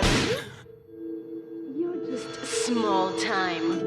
Surely. You're just small time.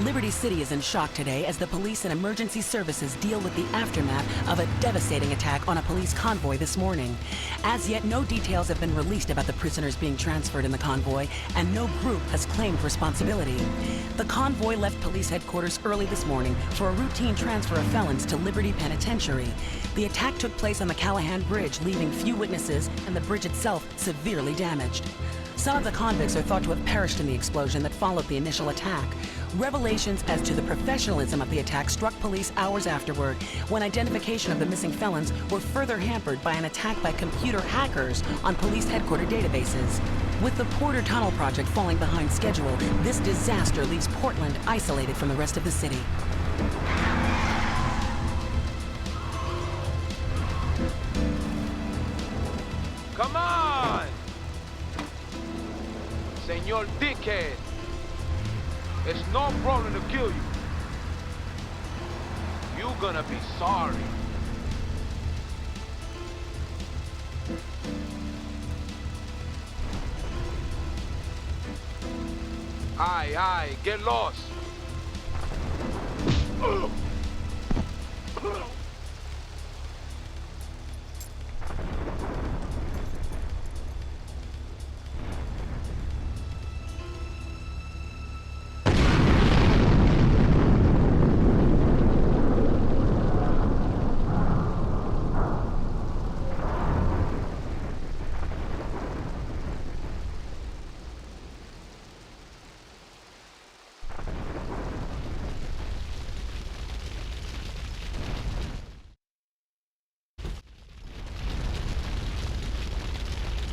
Liberty City is in shock today as the police and emergency services deal with the aftermath of a devastating attack on a police convoy this morning. As yet, no details have been released about the prisoners being transferred in the convoy, and no group has claimed responsibility. The convoy left police headquarters early this morning for a routine transfer of felons to Liberty Penitentiary. The attack took place on the Callahan Bridge, leaving few witnesses and the bridge itself severely damaged. Some of the convicts are thought to have perished in the explosion that followed the initial attack. Revelations as to the professionalism of the attack struck police hours afterward, when identification of the missing felons were further hampered by an attack by computer hackers on police headquarters databases. With the Porter Tunnel project falling behind schedule, this disaster leaves Portland isolated from the rest of the city. Come on! Senor Dickhead! It's no problem to kill you. You're gonna be sorry. Aye, get lost.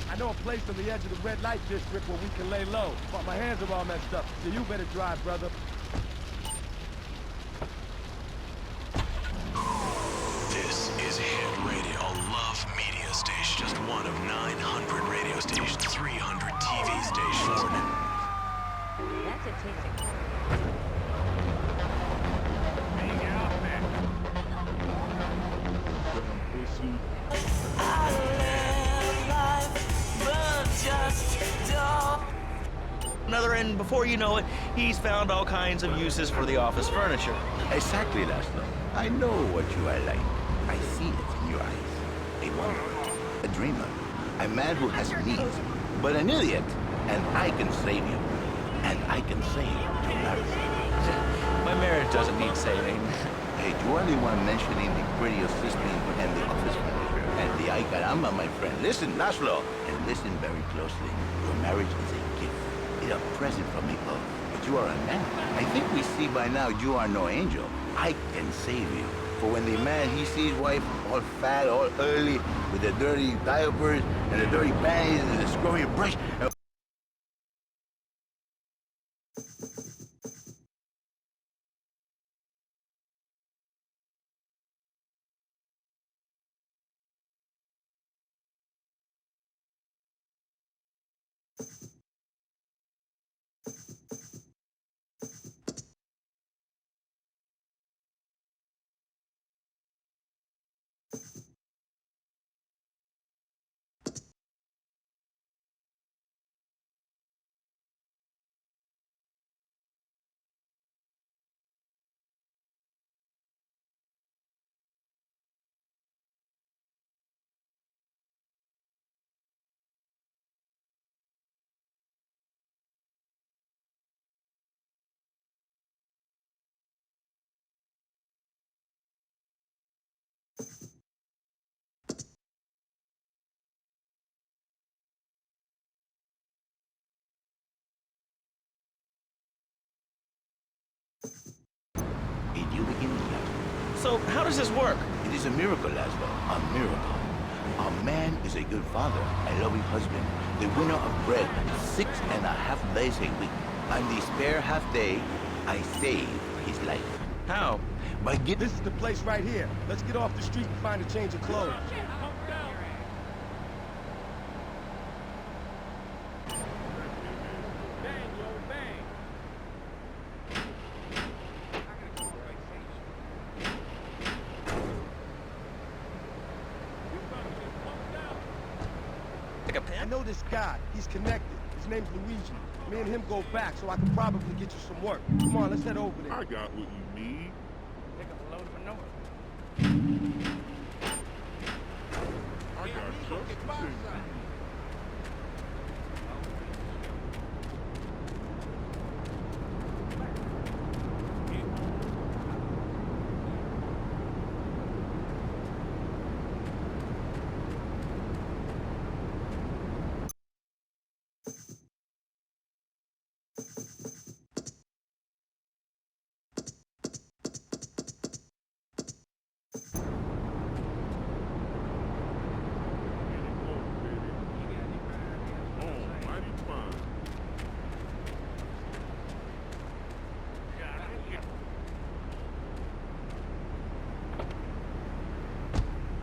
I know a place on the edge of the red light district where we can lay low, but my hands are all messed up, so you better drive, brother. This is Hit Radio, a love media station. Just one of 900 radio stations, 300 TV stations. That's a tasting. Hang out, man. Another, and before you know it, he's found all kinds of uses for the office furniture. Exactly, Laszlo. I know what you are like. I see it in your eyes. A wanderer, a dreamer, a man who has needs, but an idiot. And I can save you. And I can save your marriage. My marriage doesn't need saving. Hey, you are the one mentioning the pretty assistant and the office manager and the ay caramba, my friend. Listen, Laszlo, and listen very closely. Your marriage is a gift. It's a present from above. But you are a man. I think we see by now you are no angel. I can save you. For when the man, he sees wife all fat, all early, with the dirty diapers and the dirty panties and the scrubby brush. Did you begin to laugh? So, how does this work? It is a miracle, Laszlo. A miracle. A man is a good father, a loving husband, the winner of bread 6.5 days a week. On the spare half day, I save his life. How? By getting... This is the place right here. Let's get off the street and find a change of clothes. Like a I pen? know this guy. He's connected. His name's Luigi. Me and him go back, so I can probably get you some work. Come on, let's head over there. I got what you need. Pick up a load of manure. I got just the thing.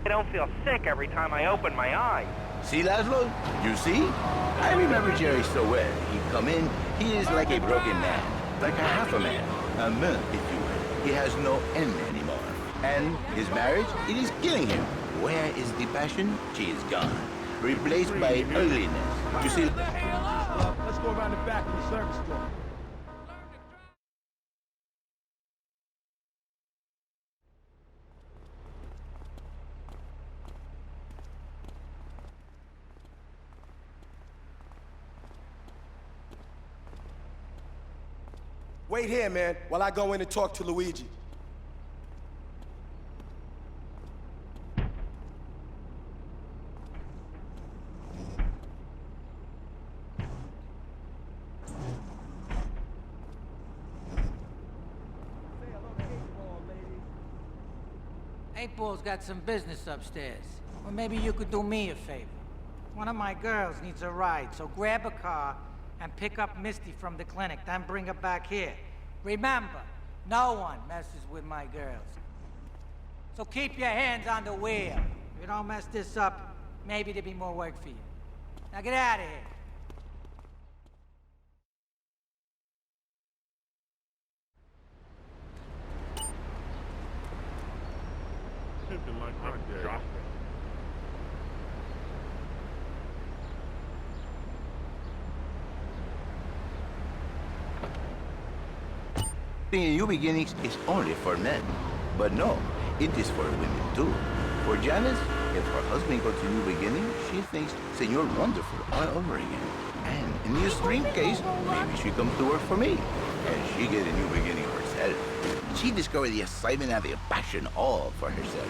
I don't feel sick every time I open my eyes. See, Laszlo? You see? I remember Jerry so well. He'd come in, he is like a broken man, like a half a man, a man, if you will. He has no end anymore. And his marriage, it is killing him. Where is the passion? She is gone. Replaced by ugliness. You see? Let's go around the back of the service store. Wait here, man, while I go in and talk to Luigi. Eight Ball's got some business upstairs. Or maybe you could do me a favor. One of my girls needs a ride, so grab a car and pick up Misty from the clinic, then bring her back here. Remember, no one messes with my girls. So keep your hands on the wheel. If you don't mess this up, maybe there'll be more work for you. Now get out of here. Something like my dad. New beginnings is only for men. But no, it is for women too. For Janice, if her husband goes to new beginning, she thinks Senor Wonderful all over again. And in the extreme case, maybe she comes to work for me. And she get a new beginning herself. She discovered the excitement and the passion all for herself.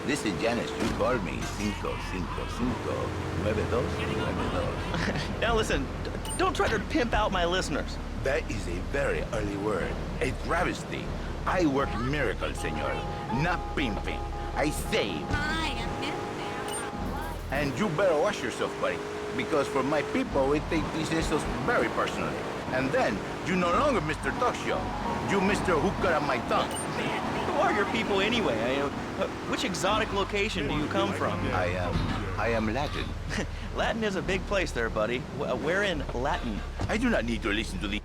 This is Janice. You called me 55592. Now listen, don't try to pimp out my listeners. That is a very early word. A travesty. I work miracles, senor. Not pimping. I save. And you better watch yourself, buddy. Because for my people, we take these insults very personally. And then, you no longer Mr. Talk Show. You Mr. Who Cut Out My Tongue. Who are your people anyway? Which exotic location do you come from? I am Latin. Latin is a big place there, buddy. Where in Latin? I do not need to listen to the...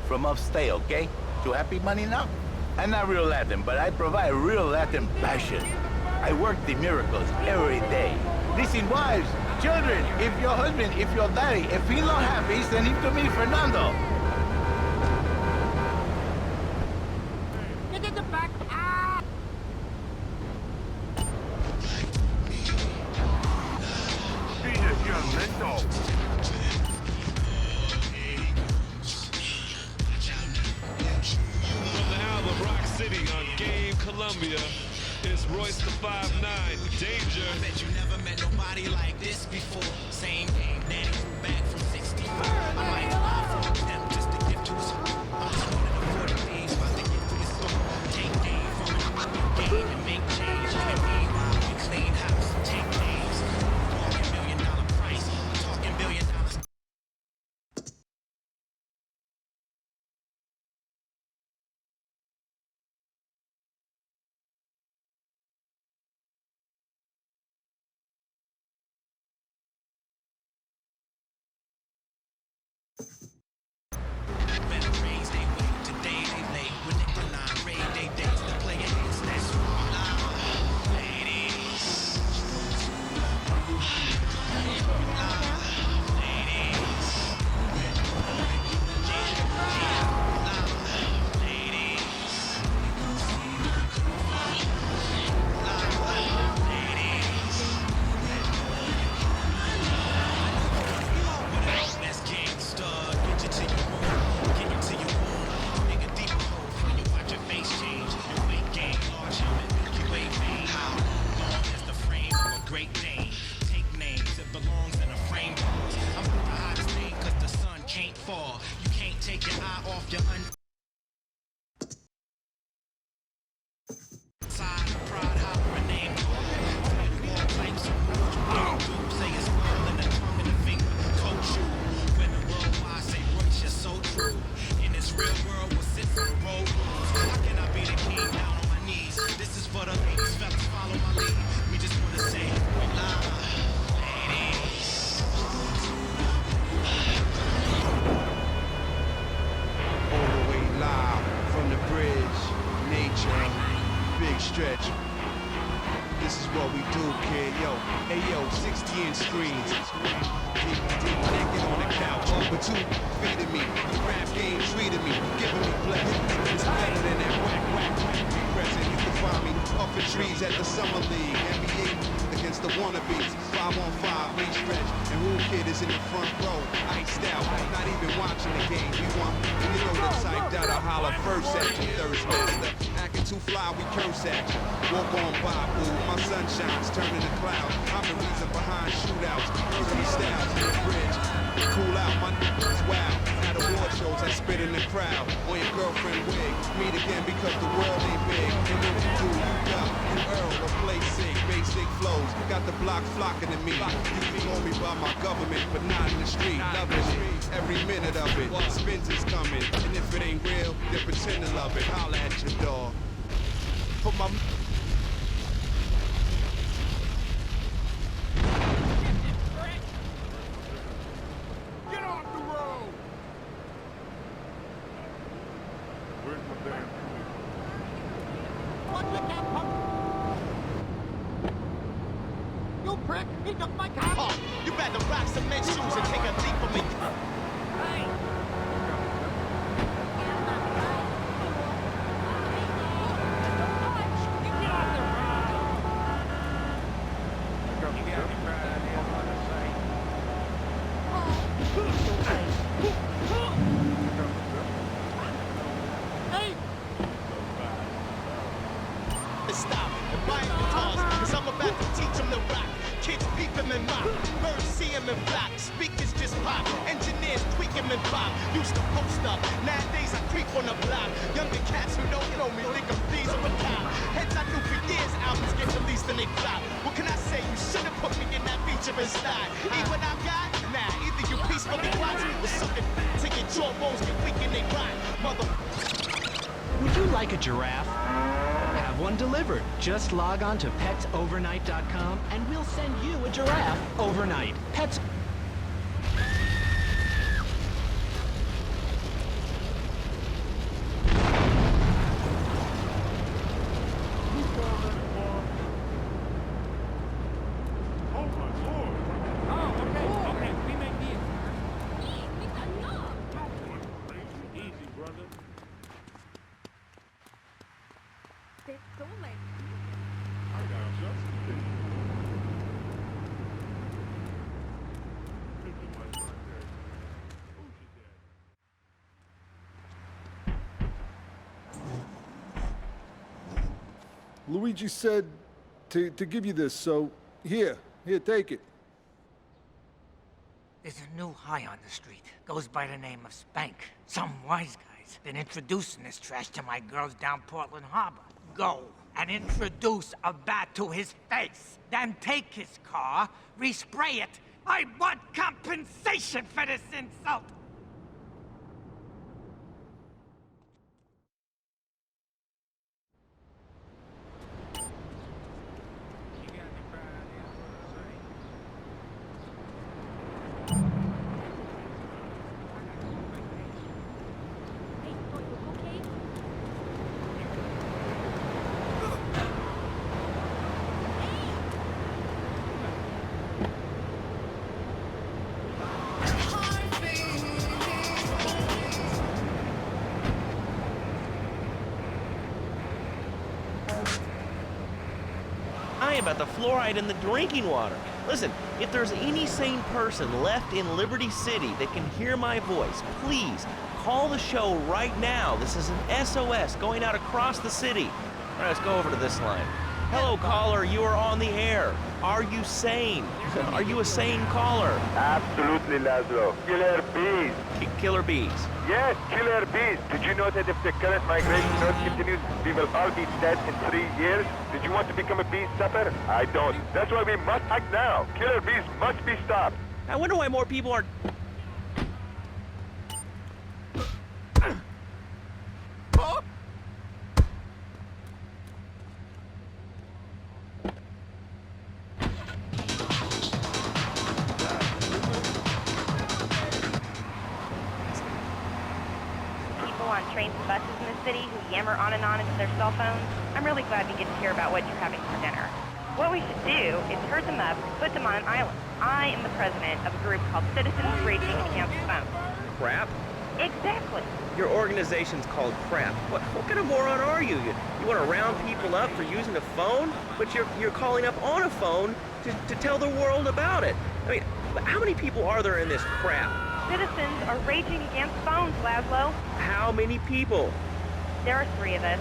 From upstate, okay? To happy money now? I'm not real Latin, but I provide real Latin passion. I work the miracles every day. Listen, wives, children, if your husband, if your daddy, if he's not happy, send him to me, Fernando. Get in the back. Ah! Jesus, young mental. From the album Rock City on Game Columbia, it's Royce the 5'9", Danger. I bet you never met nobody like this before. Same game, Nanny flew back from 65. I might fly from them just to get to us. I'm just one of the 40 days about to get to this song. King Dave from the game. ESPN screens. Naked on the couch, but you feeding me. The rap game treated me, giving me pleasure. It's better than that whack present. You can find me off the trees at the Summer League. NBA against the wannabes. 5-on-5, lead stretch. And Rule Kid is in the front row. Iced out, not even watching the game. We won. You know the type that'll holler first at you, thirst master. Acting too fly, we curse at you. Walk on by, blue. My sunshine's turning to clouds. I'm the reason behind shootouts. Early styles in the bridge. Cool out, my niggas wild. At award shows, I spit in the crowd. On your girlfriend wig. Meet again because the world ain't big. And when we do, you duck. You Earl or play sick. Basic flows. Got the block flocking to me. You can call me by my government, but not in the street. Loving it. Every minute of it. Spins is coming. And if it ain't real, then pretend to love it. Holla at your dog. Put my... Get off the road! Where's my damn What with that punk? You prick! He took my car! Oh, you better rock cement shoes and take a leap from me. Stop and buy guitars, cause I'm about to teach them to rock. Kids peep them and mock, birds see them and flock. Speakers just pop, engineers tweak them and pop. Used to post up, nowadays I creep on the block. Younger cats who don't know me think I'm thieves of a cop. Heads I knew for years, albums get released and they flop. What can I say? You should've put me in that featuring slide. Eat what I got? Nah, either you peacefully watch or something till your jawbones get weak and they rot. Mother... Would you like a giraffe? Have one delivered. Just log on to petsovernight.com and we'll send you a giraffe overnight. Pets. Luigi said to give you this, so here, take it. There's a new high on the street. Goes by the name of Spank. Some wise guys been introducing this trash to my girls down Portland Harbor. Go and introduce a bat to his face. Then take his car, respray it. I want compensation for this insult. About the fluoride in the drinking water. Listen, if there's any sane person left in Liberty City that can hear my voice, please call the show right now. This is an SOS going out across the city. All right, let's go over to this line. Hello, caller, you are on the air. Are you sane? Are you a sane caller? Absolutely, Laszlo. Killer bees. Killer bees. Yes, killer bees. Did you know that if the current migration north continues, we will all be dead in 3 years? Did you want to become a bee stopper? I don't. That's why we must act now. Killer bees must be stopped. I wonder why more people aren't... On trains and buses in the city who yammer on and on into their cell phones. I'm really glad we get to hear about what you're having for dinner. What we should do is herd them up, put them on an island. I am the president of a group called Citizens Raging Against Phone. Crap? Exactly. Your organization's called Crap. What kind of moron are you? You want to round people up for using a phone? But you're calling up on a phone to tell the world about it. I mean, how many people are there in this crap? Citizens are raging against phones, Laszlo. How many people? There are 3 of us.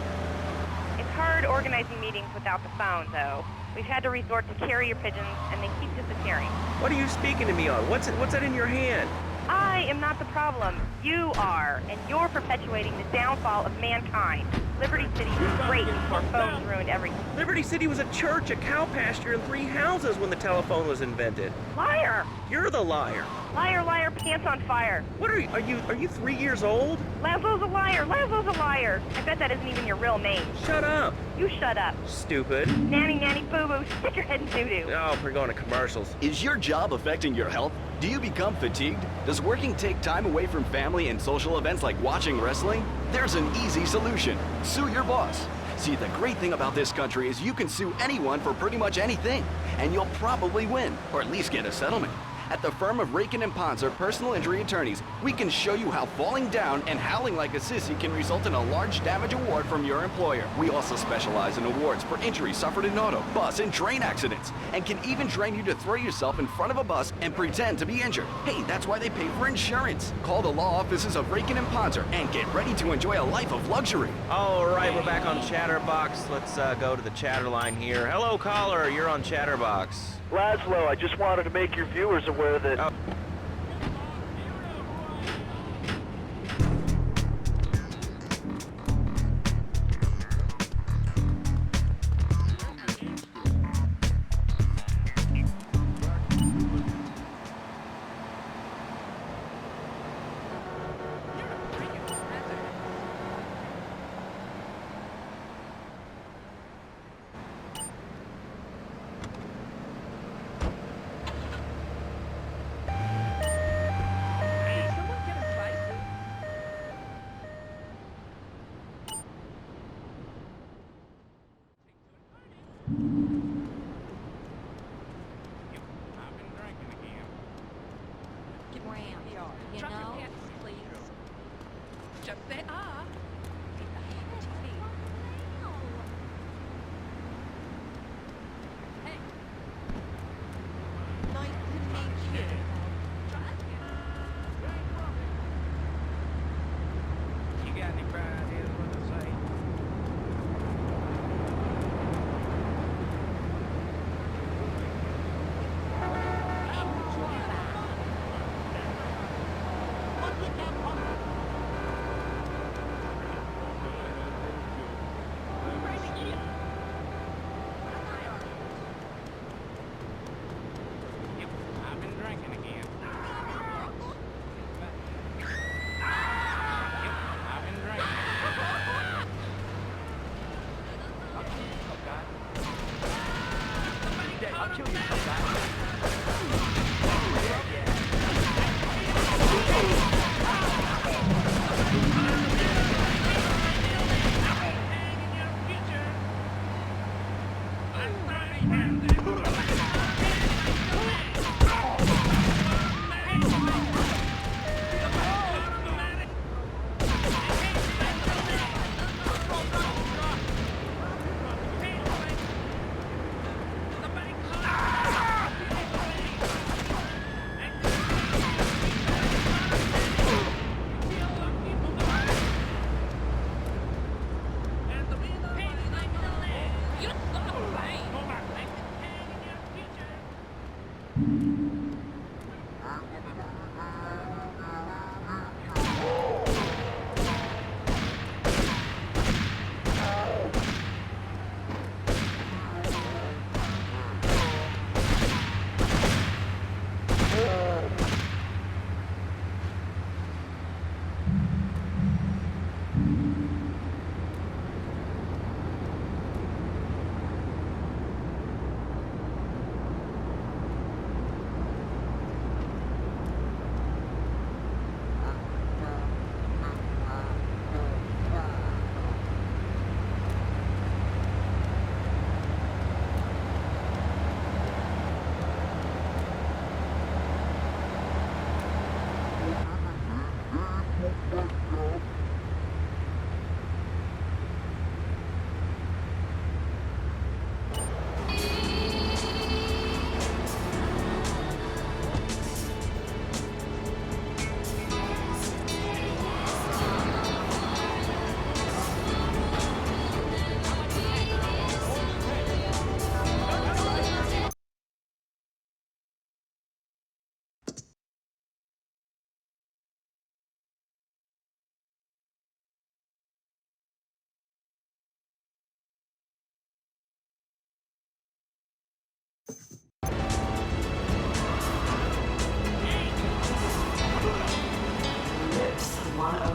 It's hard organizing meetings without the phone, though. We've had to resort to carrier pigeons, and they keep disappearing. What are you speaking to me on? What's that in your hand? I am not the problem. You are, and you're perpetuating the downfall of mankind. Liberty City was great before phones ruined everything. Liberty City was a church, a cow pasture, and 3 houses when the telephone was invented. Liar! You're the liar. Liar, liar, pants on fire. What are you 3 years old? Laszlo's a liar. Laszlo's a liar. I bet that isn't even your real name. Shut up. You shut up. Stupid. Nanny, nanny, boo-boo. Stick your head in doo-doo. Oh, we're going to commercials. Is your job affecting your health? Do you become fatigued? Does working take time away from family and social events like watching wrestling? There's an easy solution. Sue your boss. See, the great thing about this country is you can sue anyone for pretty much anything, and you'll probably win, or at least get a settlement. At the firm of Rakin & Ponzer Personal Injury Attorneys, we can show you how falling down and howling like a sissy can result in a large damage award from your employer. We also specialize in awards for injuries suffered in auto, bus, and train accidents, and can even train you to throw yourself in front of a bus and pretend to be injured. Hey, that's why they pay for insurance. Call the law offices of Rakin & Ponzer and get ready to enjoy a life of luxury. All right, we're back on Chatterbox. Let's go to the chatter line here. Hello, caller. You're on Chatterbox. Laszlo, I just wanted to make your viewers aware that... Oh.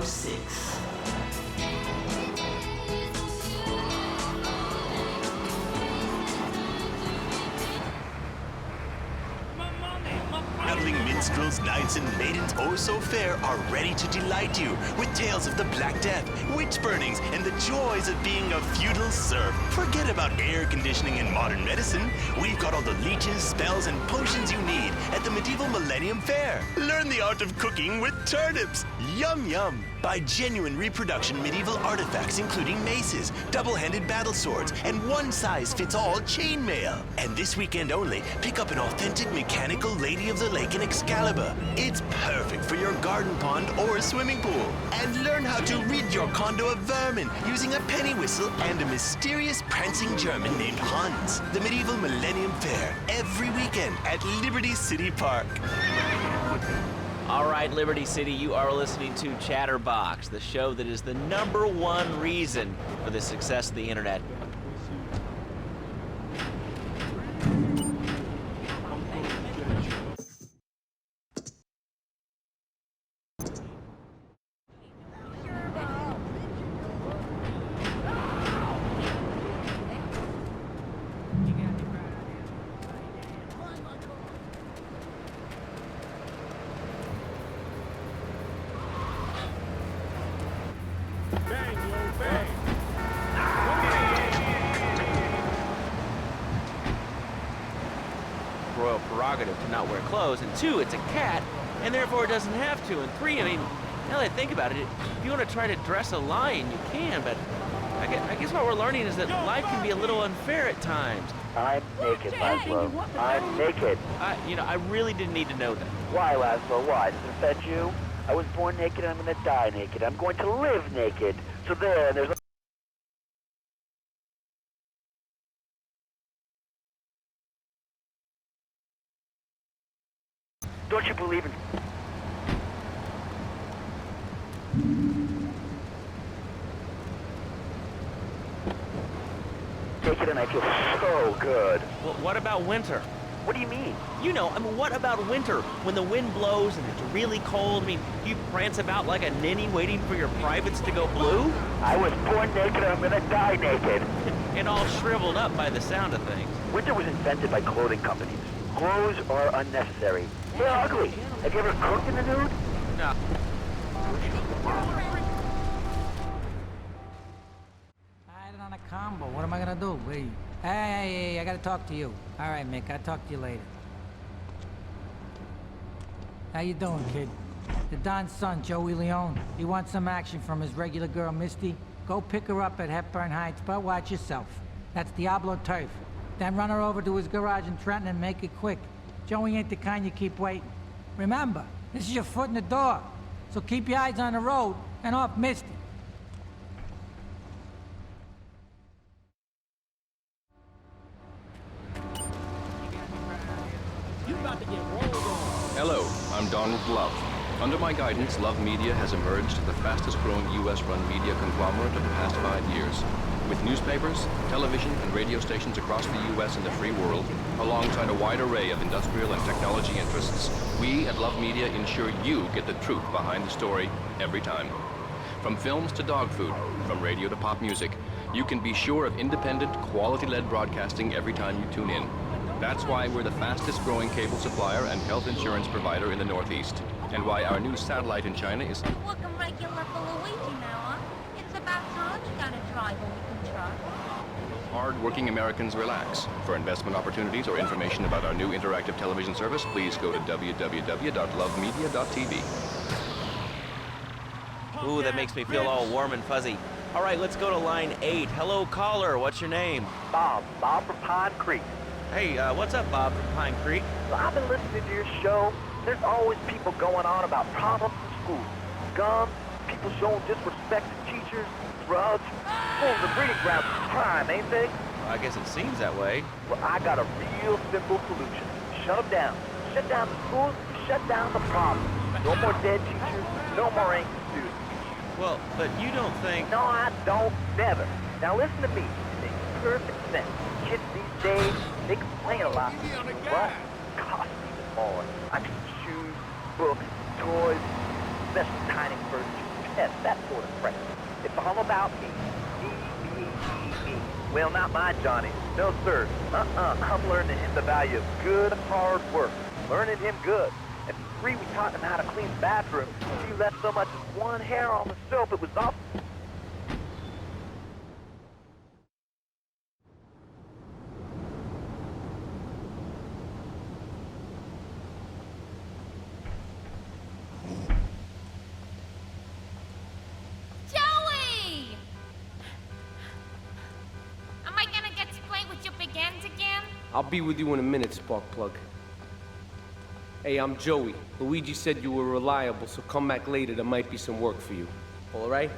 6. Traveling minstrels, knights, and maidens oh so fair are ready to delight you with tales of the Black Death, witch burnings, and the joys of being a feudal serf. Forget about air conditioning and modern medicine. We've got all the leeches, spells, and potions you need at the Medieval Millennium Fair. Learn the art of cooking with turnips. Yum yum. Buy genuine reproduction medieval artifacts including maces, double-handed battle swords, and one-size-fits-all chainmail. And this weekend only, pick up an authentic mechanical Lady of the Lake in Excalibur. It's perfect for your garden pond or swimming pool. And learn how to rid your condo of vermin using a penny whistle and a mysterious prancing German named Hans. The Medieval Millennium Fair, every weekend at Liberty City Park. All right, Liberty City, you are listening to Chatterbox, the show that is the #1 reason for the success of the internet. Royal prerogative to not wear clothes, and 2, it's a cat, and therefore it doesn't have to, and 3, I mean, now that I think about it, if you want to try to dress a lion, you can, but I guess what we're learning is that life can be a little unfair at times. I'm naked, Laszlo. I'm naked. I really didn't need to know that. Why, Laszlo? Why? Does it offend you? I was born naked and I'm going to die naked. I'm going to live naked. So there, and there's... Don't you believe in... Naked and I feel so good. Well, what about winter? What do you mean? You know, I mean, what about winter? When the wind blows and it's really cold, I mean, you prance about like a ninny waiting for your privates to go blue? I was born naked and I'm gonna die naked. And all shriveled up by the sound of things. Winter was invented by clothing companies. Clothes are unnecessary. They're ugly. Have you ever cooked in the nude? No. On a combo. What am I gonna do? Wait. Hey, I gotta talk to you. All right, Mick, I'll talk to you later. How you doing, kid? The Don's son, Joey Leone. He wants some action from his regular girl, Misty. Go pick her up at Hepburn Heights, but watch yourself. That's Diablo Turf. Then run her over to his garage in Trenton and make it quick. Joey ain't the kind you keep waiting. Remember, this is your foot in the door. So keep your eyes on the road and off Misty. Hello, I'm Donald Love. Under my guidance, Love Media has emerged as the fastest-growing U.S.-run media conglomerate of the past 5 years. With newspapers, television, and radio stations across the U.S. and the free world, alongside a wide array of industrial and technology interests, we at Love Media ensure you get the truth behind the story every time. From films to dog food, from radio to pop music, you can be sure of independent, quality-led broadcasting every time you tune in. That's why we're the fastest-growing cable supplier and health insurance provider in the Northeast, and why our new satellite in China is Looking regular for Luigi now, huh? It's about time you got a driver we can trust. Hard-working Americans relax. For investment opportunities or information about our new interactive television service, please go to www.lovemedia.tv. Ooh, that makes me feel all warm and fuzzy. All right, let's go to line 8. Hello, caller. What's your name? Bob from Pine Creek. Hey, what's up, Bob from Pine Creek? So I've been listening to your show. There's always people going on about problems in school. Guns, people showing disrespect to teachers, drugs. Schools are breeding grounds for crime, ain't they? Well, I guess it seems that way. Well, I got a real simple solution. Shut them down. Shut down the schools, shut down the problems. No more dead teachers, no more angry students. Well, but you don't think... No, I don't. Never. Now listen to me. It makes perfect sense. Kids these days, they complain a lot. But it costs even more. I mean, shoes, books, toys, especially tiny furniture. test that sort of pressure. It's all about me. Me. Well, not mine, Johnny. No, sir. I'm learning him the value of good, hard work. Learning him good. And for free, we taught him how to clean the bathroom. If you left so much as one hair on the soap, it was off. Joey! Am I gonna get to play with your big ends again? I'll be with you in a minute, Sparkplug. Hey, I'm Joey. Luigi said you were reliable, so come back later. There might be some work for you. All right?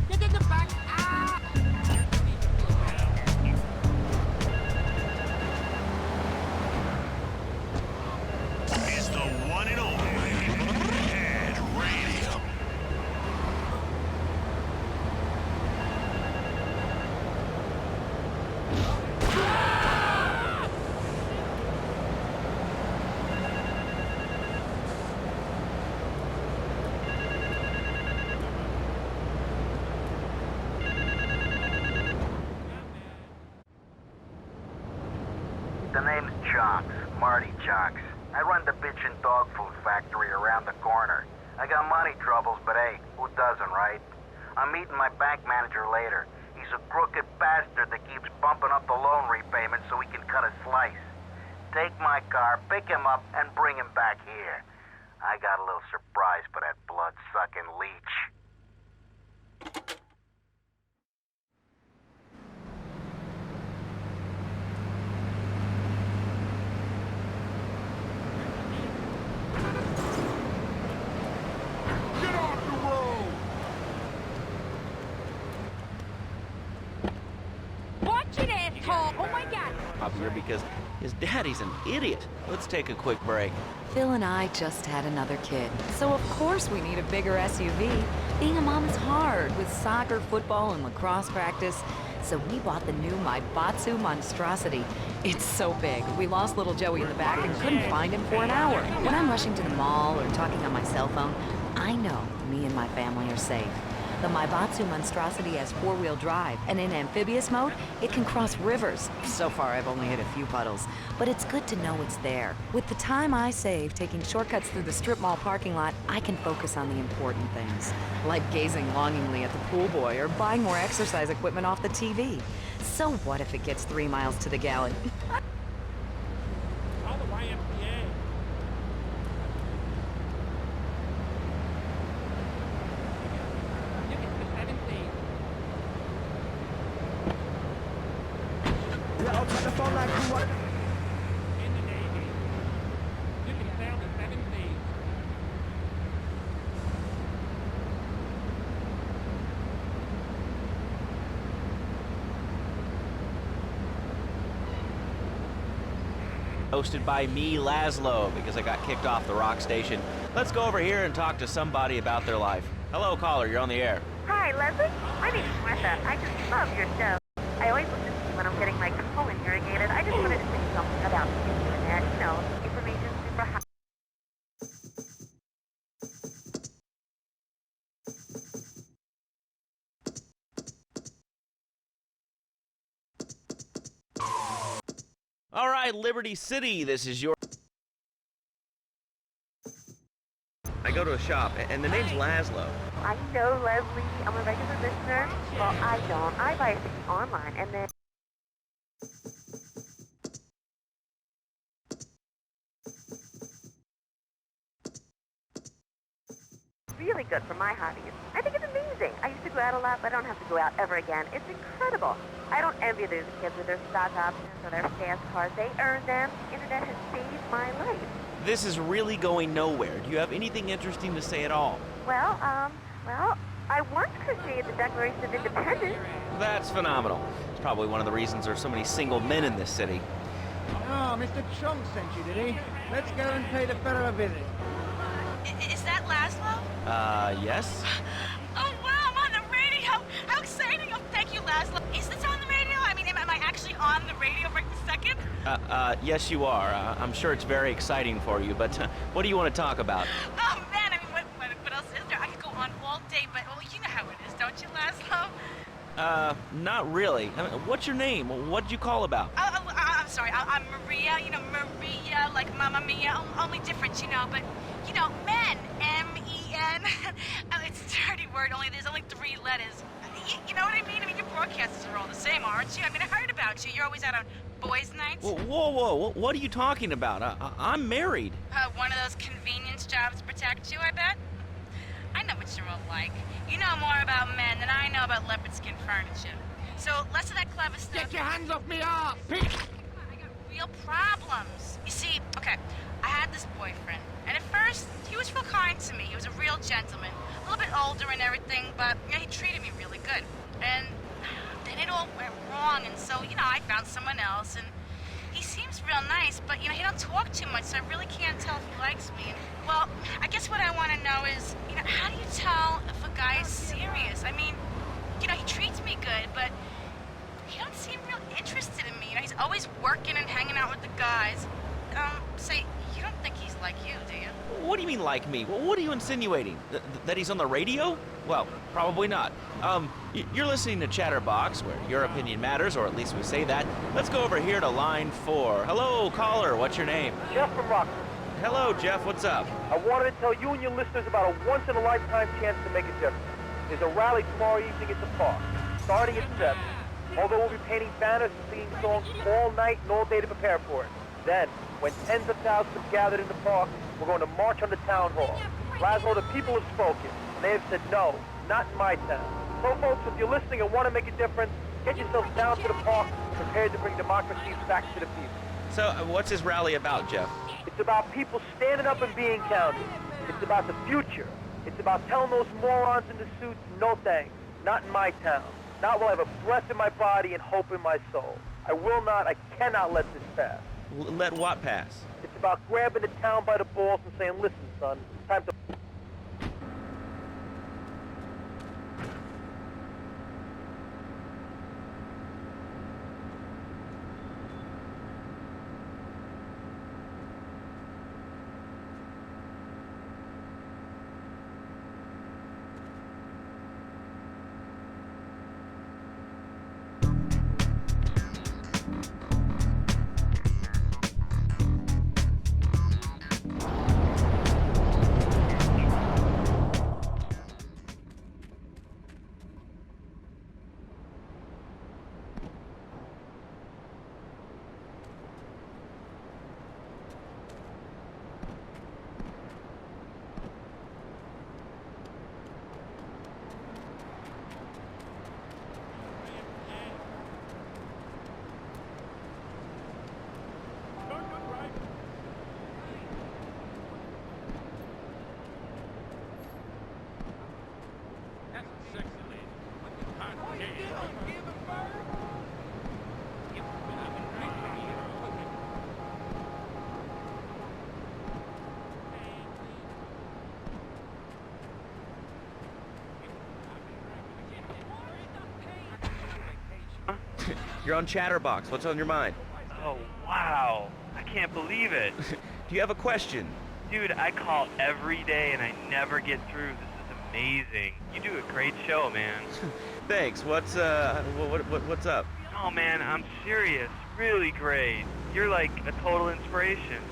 Get in the back! Ah! Is the one and only Head Radio. The name's Chonks, Marty Chonks. I run the bitchin' dog food factory around the corner. I got money troubles, but hey, who doesn't, right? I'm meeting my bank manager later. He's a crooked bastard that keeps bumping up the loan repayment so he can cut a slice. Take my car, pick him up, and bring him back here. I got a little surprise for that blood-sucking leech. Get off the road! Watch it, asshole! Oh my god! Up here because his daddy's an idiot. Let's take a quick break. Phil and I just had another kid, so of course we need a bigger SUV. Being a mom is hard with soccer, football, and lacrosse practice. So we bought the new Maibatsu Monstrosity. It's so big, we lost little Joey in the back and couldn't find him for an hour. When I'm rushing to the mall or talking on my cell phone, I know me and my family are safe. The Maibatsu Monstrosity has four-wheel drive, and in amphibious mode, it can cross rivers. So far, I've only hit a few puddles, but it's good to know it's there. With the time I save taking shortcuts through the strip mall parking lot, I can focus on the important things, like gazing longingly at the pool boy or buying more exercise equipment off the TV. So what if it gets 3 miles to the gallon? Call the YMCA. You can put 17. I'll try to phone like you want. In the Navy. You can sail the 17. Hosted by me, Laszlo, because I got kicked off the rock station. Let's go over here and talk to somebody about their life. Hello, caller, you're on the air. Hi, Leslie. My name's Martha. I just love your show. I always listen to you when I'm getting my colon irrigated. I just wanted to say something about the internet. You know, information super high. All right, Liberty City, this is your... I go to a shop, and the name's Laszlo. I know, Leslie. I'm a regular listener. Well, I don't. I buy things online, and then... really good for my hobbies. I think it's amazing. I used to go out a lot, but I don't have to go out ever again. It's incredible. I don't envy those kids with their stock options or their fast cars. They earn them. The internet has saved my life. This is really going nowhere. Do you have anything interesting to say at all? Well, I once crocheted the Declaration of Independence. That's phenomenal. It's probably one of the reasons there's so many single men in this city. Oh, Mr. Chunk sent you, did he? Let's go and pay the fellow a visit. Is that Laszlo? Yes? Oh, wow, I'm on the radio. How exciting. Oh, thank you, Laszlo. Is this on the radio? I mean, am I actually on the radio right this second? second? Yes, you are. I'm sure it's very exciting for you, but what do you want to talk about? Oh, man, I mean, what else is there? I could go on all day, but, well, you know how it is, don't you, Laszlo? Not really. I mean, what's your name? What did you call about? I'm sorry, I'm Maria, you know, Maria, like Mamma Mia, only different, you know, but, you know, men, M-E-N. It's a dirty word, there's only 3 letters. You know what I mean? I mean, your broadcasters are all the same, aren't you? I mean, I heard about you. You're always out on boys' nights. Whoa, what are you talking about? I'm married. One of those convenience jobs protect you, I bet? I know what you're all like. You know more about men than I know about leopard skin furniture. So, less of that clever stuff. Get your hands off me ass! I got real problems. You see, okay, I had this boyfriend, and at first, he was real kind to me. He was a real gentleman. A little bit older and everything, but you know, he treated me really good. And then it all went wrong, and so, you know, I found someone else, and he seems real nice, but, you know, he don't talk too much, so I really can't tell if he likes me. And, well, I guess what I want to know is, you know, how do you tell if a guy is serious? I mean, you know, he treats me good, but he don't seem real interested in me. You know, he's always working and hanging out with the guys. Say, you don't think he's like you, do you? What do you mean like me? What are you insinuating? That he's on the radio? Well, probably not. You're listening to Chatterbox, where your opinion matters, or at least we say that. Let's go over here to line 4. Hello, caller. What's your name? Jeff from Rockford. Hello, Jeff. What's up? I wanted to tell you and your listeners about a once-in-a-lifetime chance to make a difference. There's a rally tomorrow evening at the park, starting at 7. Although we'll be painting banners and singing songs all night and all day to prepare for it. Then, when tens of thousands have gathered in the park, we're going to march on the town hall. Laszlo, the people have spoken, and they have said no, not in my town. So, folks, if you're listening and want to make a difference, get yourselves down to the park, prepared to bring democracy back to the people. So, what's this rally about, Jeff? It's about people standing up and being counted. It's about the future. It's about telling those morons in the suits, no thanks, not in my town. Not while I have a breath in my body and hope in my soul. I cannot let this pass. Let what pass? It's about grabbing the town by the balls and saying, listen, son, it's time to... You're on Chatterbox. What's on your mind? Oh, wow. I can't believe it. Do you have a question? Dude, I call every day and I never get through. This is amazing. You do a great show, man. Thanks. What's up? Oh, man, I'm serious. Really great. You're like a total inspiration.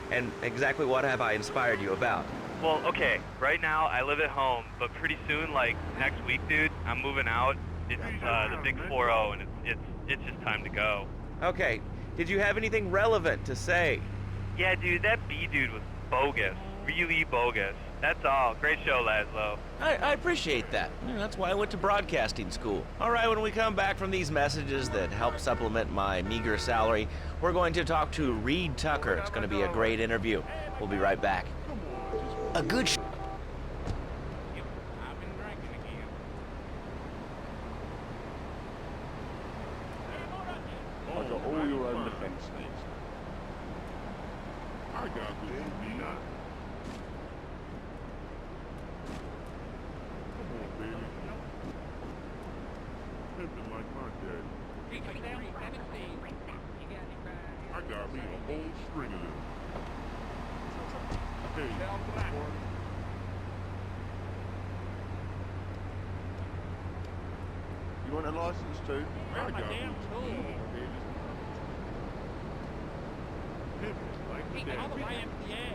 And exactly what have I inspired you about? Well, okay, right now I live at home, but pretty soon, like next week, dude, I'm moving out. It's the big 4-0, and it's just time to go. Okay, did you have anything relevant to say? Yeah, dude, that B dude was bogus. Really bogus. That's all. Great show, Laszlo. I appreciate that. Yeah, that's why I went to broadcasting school. All right, when we come back from these messages that help supplement my meager salary, we're going to talk to Reed Tucker. It's going to be a great interview. We'll be right back. A good all your own defense needs. I got good nut. Come on, baby. Pimpin' like my dad. I got me a whole string of them. Hey, boy. You want a license too? I got me two. Like the Hey, all the way up the air.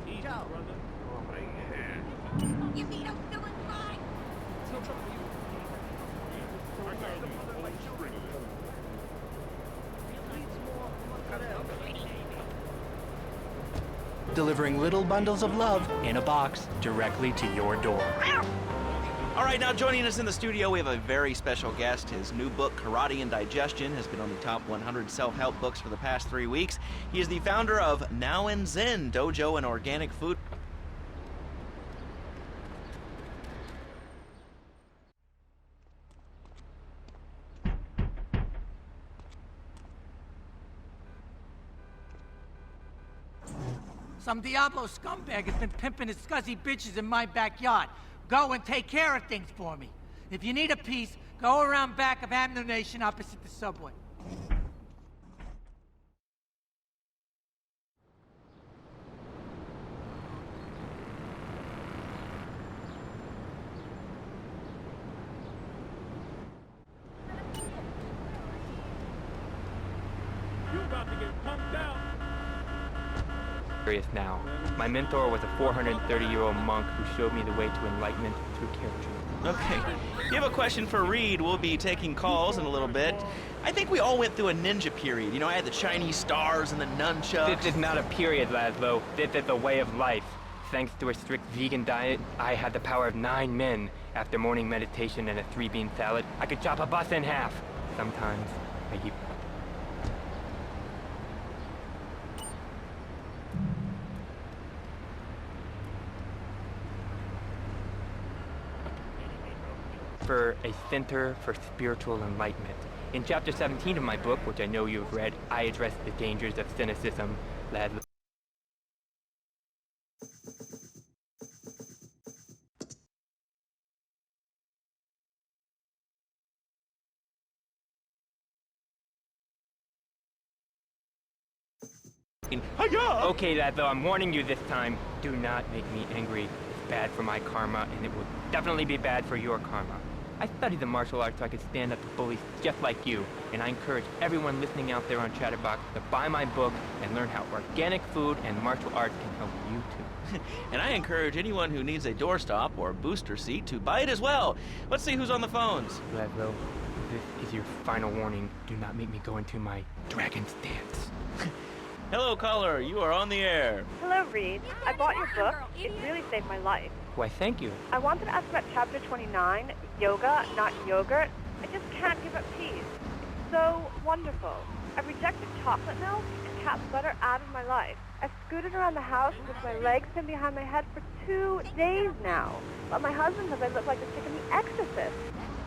Easy, brother. Oh, man. You mean I'm still inside? It's no trouble for you. I got me a whole string of them. Delivering little bundles of love in a box directly to your door. All right, now joining us in the studio, we have a very special guest. His new book, Karate and Digestion, has been on the top 100 self-help books for the past 3 weeks. He is the founder of Now and Zen Dojo and Organic Food. Some Diablo scumbag has been pimping his scuzzy bitches in my backyard. Go and take care of things for me. If you need a piece, go around back of Amnu Nation opposite the subway. You about to get pumped out. Now. My mentor was a 430-year-old monk who showed me the way to enlightenment through character. Okay. If you have a question for Reed, we'll be taking calls in a little bit. I think we all went through a ninja period. You know, I had the Chinese stars and the nunchucks. This is not a period, Laszlo. This is a way of life. Thanks to a strict vegan diet, I had the power of 9 men. After morning meditation and a 3-bean salad, I could chop a bus in half. Sometimes I eat. For a center for spiritual enlightenment. In chapter 17 of my book, which I know you have read, I address the dangers of cynicism. Laszlo. Okay, Laszlo, I'm warning you this time. Do not make me angry. It's bad for my karma, and it will definitely be bad for your karma. I studied the martial arts so I could stand up to bullies just like you, and I encourage everyone listening out there on Chatterbox to buy my book and learn how organic food and martial arts can help you too. And I encourage anyone who needs a doorstop or booster seat to buy it as well. Let's see who's on the phones. Laszlo, this is your final warning. Do not make me go into my dragon's dance. Hello, caller. You are on the air. Hello, Reed. I bought your book. It really saved my life. Why, thank you. I wanted to ask about chapter 29, yoga, not yogurt. I just can't give up peas. It's so wonderful. I've rejected chocolate milk and cat butter out of my life. I've scooted around the house with my legs pinned behind my head for 2 days now. But my husband says I look like the chick in The Exorcist.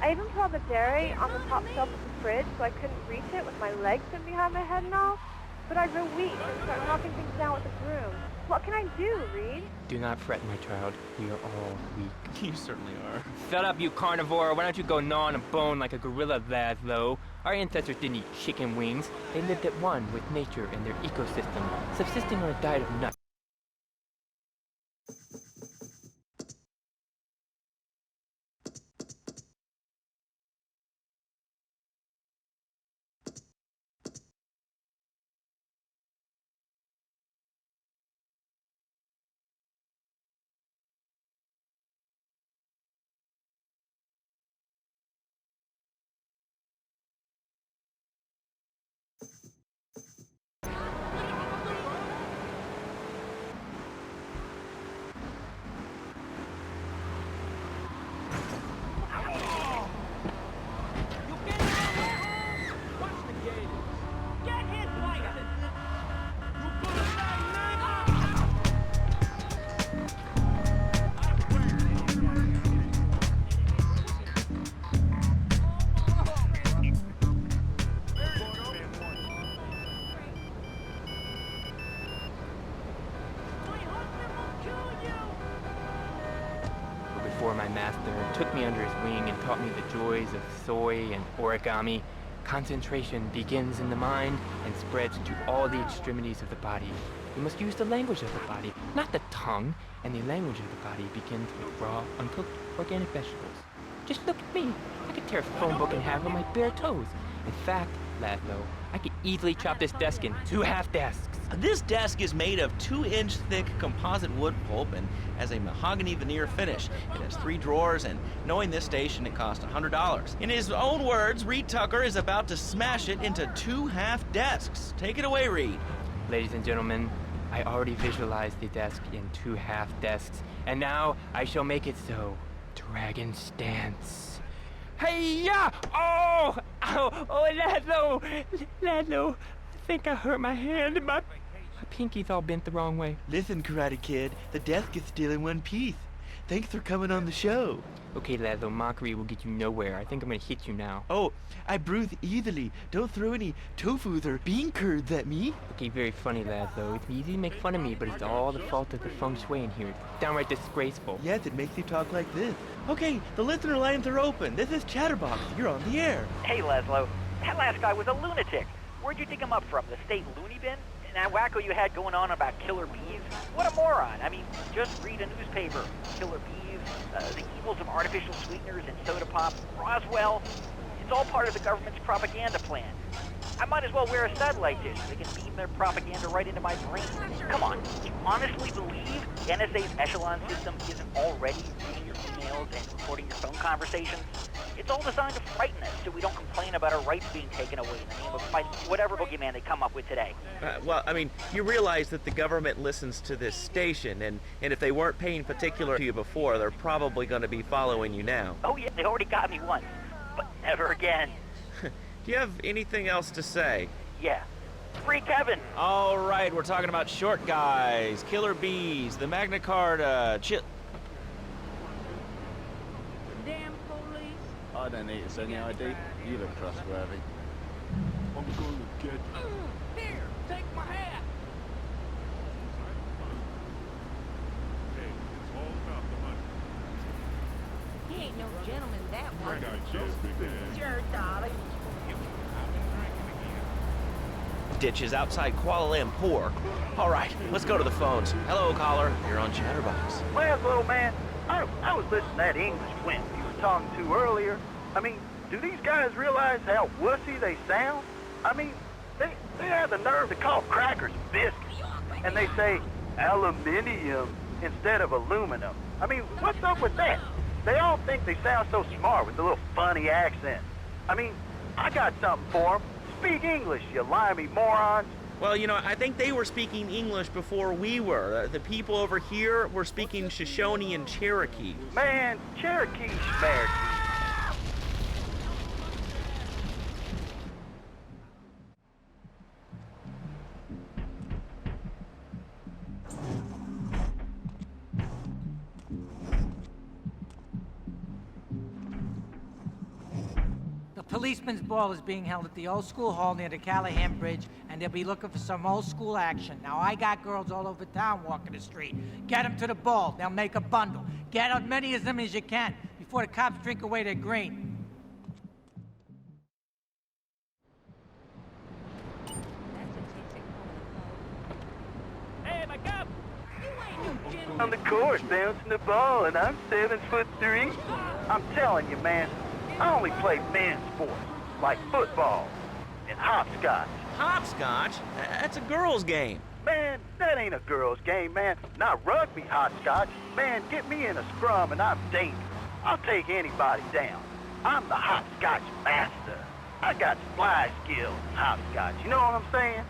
I even put all the dairy on the top shelf of the fridge so I couldn't reach it with my legs pinned behind my head and all. But I grow weak and start knocking things down with a broom. What can I do, Reed? Do not fret, my child. We are all weak. You certainly are. Shut up, you carnivore. Why don't you go gnaw on a bone like a gorilla, Laszlo? Our ancestors didn't eat chicken wings. They lived at one with nature and their ecosystem, subsisting on a diet of nuts. Before my master took me under his wing and taught me the joys of soy and origami, Concentration begins in the mind and spreads to all the extremities of the body. You must use the language of the body, not the tongue, and the language of the body begins with raw, uncooked, organic vegetables. Just look at me. I could tear a phone book in half with my bare toes. In fact, Laszlo, I could easily chop this desk in 2 half desks. This desk is made of 2-inch thick composite wood pulp and has a mahogany veneer finish. It has 3 drawers, and knowing this station, it cost $100. In his own words, Reed Tucker is about to smash it into 2 half desks. Take it away, Reed. Ladies and gentlemen, I already visualized the desk in 2 half desks, and now I shall make it so. Dragon stance. Hey-ya! Oh! Ow! Oh, Laszlo! Laszlo, I think I hurt my hand. My pinky's all bent the wrong way. Listen, Karate Kid, the desk is still in one piece. Thanks for coming on the show. Okay, Laszlo, mockery will get you nowhere. I think I'm gonna hit you now. Oh, I bruise easily. Don't throw any tofus or bean curds at me. Okay, very funny, Laszlo. It's easy to make fun of me, but it's all the fault of the feng shui in here. It's downright disgraceful. Yes, it makes you talk like this. Okay, the listener lines are open. This is Chatterbox. You're on the air. Hey, Laszlo. That last guy was a lunatic. Where'd you dig him up from? The state loony bin? And that wacko you had going on about killer bees? What a moron. I mean, just read a newspaper. Killer bees, the evils of artificial sweeteners and soda pop, Roswell. It's all part of the government's propaganda plan. I might as well wear a satellite dish. They can beam their propaganda right into my brain. Come on, you honestly believe the NSA's echelon system isn't already reading your emails and recording your phone conversations? It's all designed to frighten us so we don't complain about our rights being taken away in the name of fighting whatever boogeyman they come up with today. Well, I mean, you realize that the government listens to this station, and if they weren't paying particular to you before, they're probably going to be following you now. Oh yeah, they already got me once, but never again. Do you have anything else to say? Yeah. Free Kevin! All right, we're talking about short guys, killer bees, the Magna Carta, Damn police. I don't need to send you ID. You look trustworthy. I'm going to get you. Here, take my hat. He ain't no gentleman, that one. Sure, darling. ditches outside Kuala Lumpur. All right, let's go to the phones. Hello, caller. You're on Chatterbox. Well, little man, I was listening to that English wimp you were talking to earlier. I mean, do these guys realize how wussy they sound? I mean, they have the nerve to call crackers biscuits, and they say aluminium instead of aluminum. I mean, what's up with that? They all think they sound so smart with a little funny accent. I mean, I got something for them. Speak English, you limey morons. Well, you know, I think they were speaking English before we were. The people over here were speaking Shoshone and Cherokee. Man, Cherokee schmarokee. The policeman's ball is being held at the old school hall near the Callahan Bridge, and they'll be looking for some old school action. Now, I got girls all over town walking the street. Get them to the ball. They'll make a bundle. Get as many of them as you can before the cops drink away their green. Hey, my cop! You ain't no gentleman. On the course, bouncing the ball, and I'm 7'3". I'm telling you, man, I only play men's sports, like football and hopscotch. Hopscotch? That's a girl's game. Man, that ain't a girl's game, man. Not rugby hopscotch. Man, get me in a scrum and I'm dangerous. I'll take anybody down. I'm the hopscotch master. I got fly skills in hopscotch. You know what I'm saying?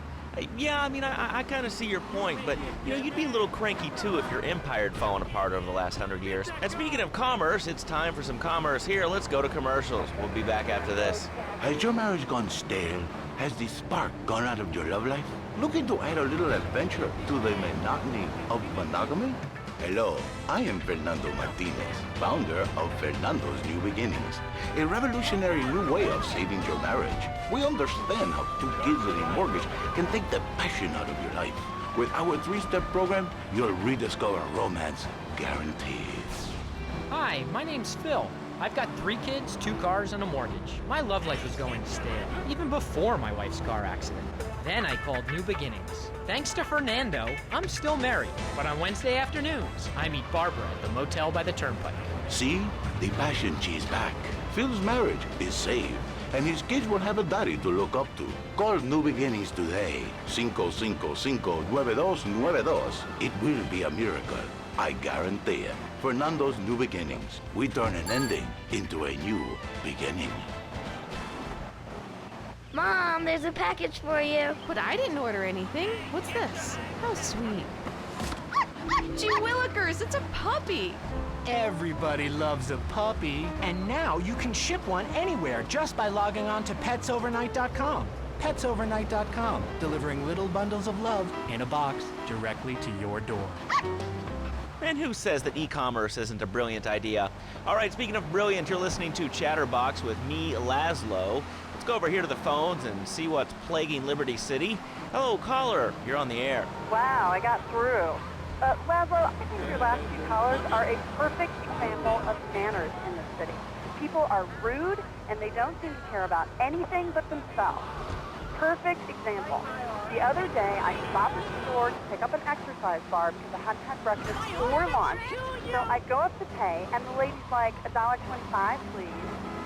Yeah, I mean, I kind of see your point, but, you know, you'd be a little cranky, too, if your empire had fallen apart over the last 100 years. And speaking of commerce, it's time for some commerce here. Let's go to commercials. We'll be back after this. Has your marriage gone stale? Has the spark gone out of your love life? Looking to add a little adventure to the monotony of monogamy? Hello, I am Fernando Martinez, founder of Fernando's New Beginnings, a revolutionary new way of saving your marriage. We understand how 2 kids and a mortgage can take the passion out of your life. With our 3-step program, you'll rediscover romance guaranteed. Hi, my name's Phil. I've got 3 kids, 2 cars, and a mortgage. My love life was going stale, even before my wife's car accident. Then I called New Beginnings. Thanks to Fernando, I'm still married. But on Wednesday afternoons, I meet Barbara at the motel by the turnpike. See? The passion is back. Phil's marriage is saved, and his kids will have a daddy to look up to. Call New Beginnings today. 555-9292. It will be a miracle. I guarantee it. Fernando's New Beginnings. We turn an ending into a new beginning. Mom, there's a package for you. But I didn't order anything. What's this? How sweet. Gee willikers, it's a puppy. Everybody loves a puppy. And now you can ship one anywhere just by logging on to petsovernight.com. Petsovernight.com, delivering little bundles of love in a box directly to your door. And who says that e-commerce isn't a brilliant idea? All right, speaking of brilliant, you're listening to Chatterbox with me, Laszlo. Let's go over here to the phones and see what's plaguing Liberty City. Hello, caller. You're on the air. Wow, I got through. Laszlo, I think your last few callers are a perfect example of manners in this city. People are rude, and they don't seem to care about anything but themselves. Perfect example. The other day, I stopped at the store to pick up an exercise bar because I hadn't had breakfast or lunch. So I go up to pay, and the lady's like, $1.25, please.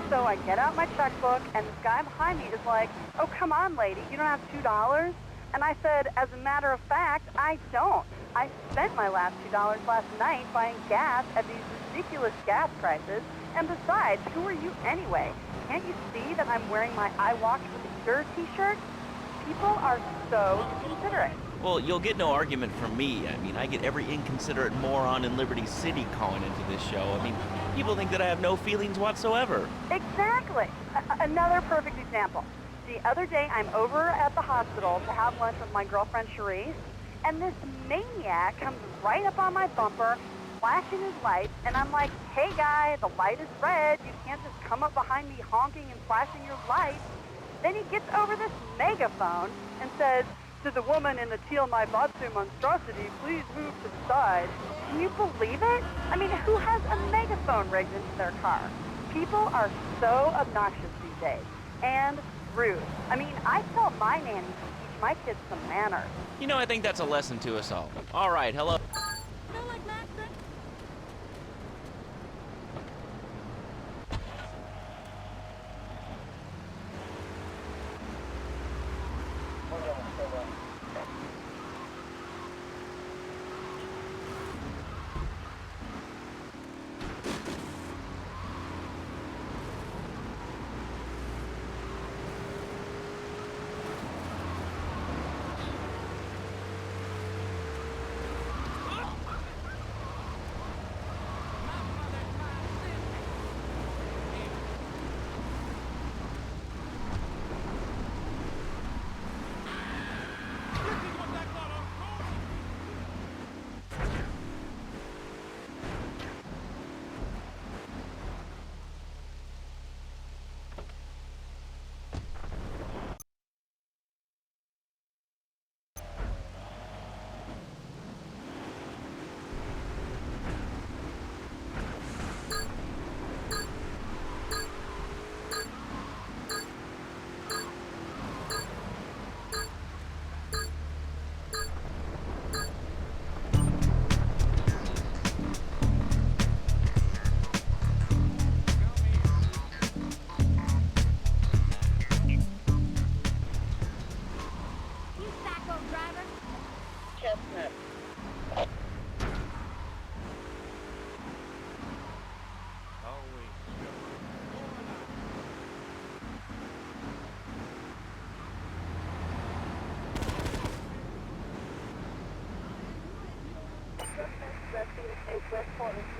So I get out my checkbook, and this guy behind me is like, oh, come on, lady, you don't have $2? And I said, as a matter of fact, I don't. I spent my last $2 last night buying gas at these ridiculous gas prices. And besides, who are you anyway? Can't you see that I'm wearing my I Walked with a Cure t-shirt? People are so considerate. Well, you'll get no argument from me. I mean, I get every inconsiderate moron in Liberty City calling into this show. I mean, people think that I have no feelings whatsoever. Exactly. Another perfect example. The other day, I'm over at the hospital to have lunch with my girlfriend, Cherise, and this maniac comes right up on my bumper, flashing his lights, and I'm like, hey, guy, the light is red. You can't just come up behind me honking and flashing your lights. Then he gets over this megaphone and says, to the woman in the teal Maibatsu monstrosity, please move to the side. Can you believe it? I mean, who has a megaphone rigged into their car? People are so obnoxious these days. And rude. I mean, I tell my nanny to teach my kids some manners. You know, I think that's a lesson to us all. All right, hello. West Portland.